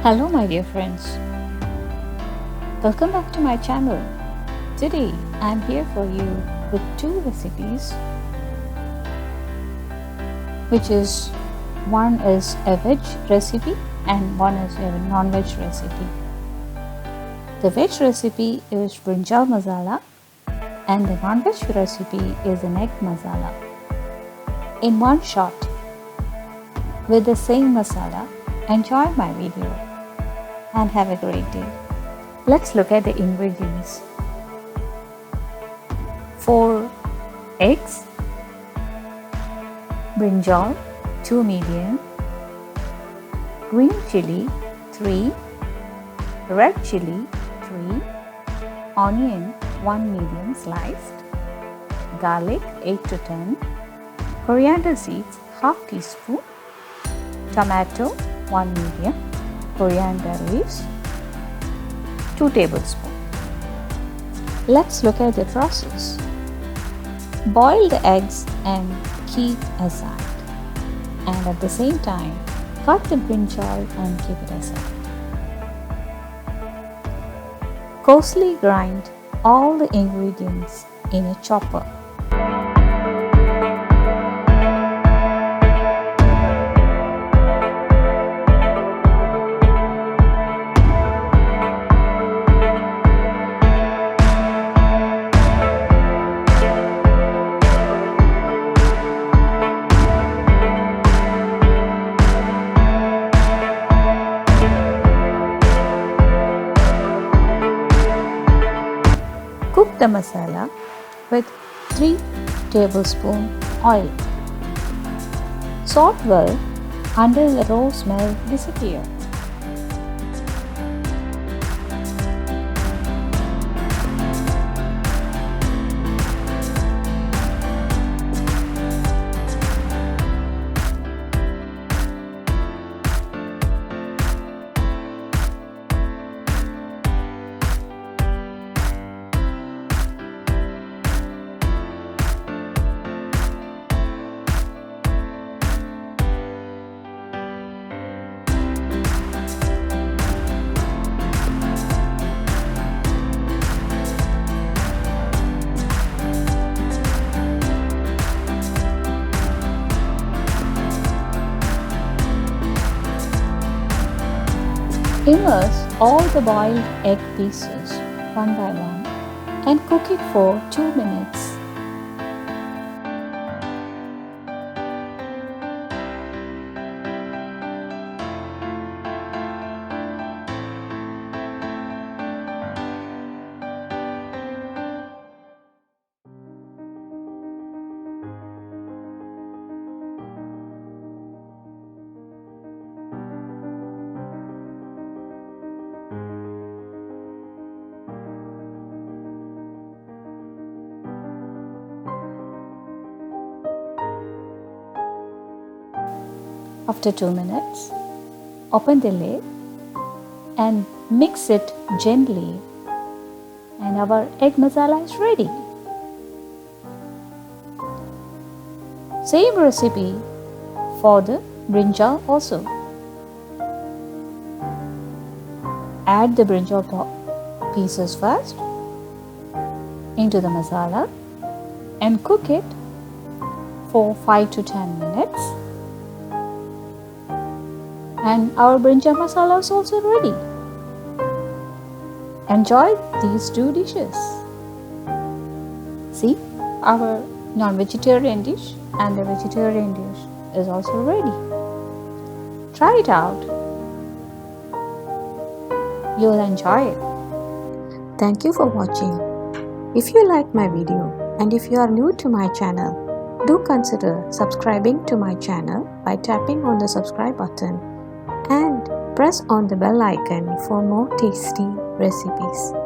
Hello my dear friends, welcome back to my channel. Today I am here for you with two recipes, which is one is a veg recipe and one is a non-veg recipe. The veg recipe is brinjal masala and the non-veg recipe is an egg masala. In one shot, with the same masala, enjoy my video and have a great day. Let's look at the ingredients. 4 eggs, brinjal 2 medium, green chili 3, red chili 3, onion 1 medium sliced, garlic 8 to 10, coriander seeds half teaspoon, tomato 1 medium, coriander leaves 2 tablespoons. Let's look at the process. Boil the eggs and keep aside, and at the same time cut the brinjal and keep it aside. Coarsely grind all the ingredients in a chopper. Cook the masala with 3 tablespoons oil. Salt well until the raw smell disappears. Immerse all the boiled egg pieces one by one and cook it for 2 minutes. After 2 minutes, open the lid and mix it gently, and our egg masala is ready. Same recipe for the brinjal also. Add the brinjal pieces first into the masala and cook it for 5 to 10 minutes. And our brinjal masala is also ready. Enjoy these two dishes. See, our non-vegetarian dish and the vegetarian dish is also ready. Try it out. You'll enjoy it. Thank you for watching. If you like my video and if you are new to my channel, do consider subscribing to my channel by tapping on the subscribe button and press on the bell icon for more tasty recipes.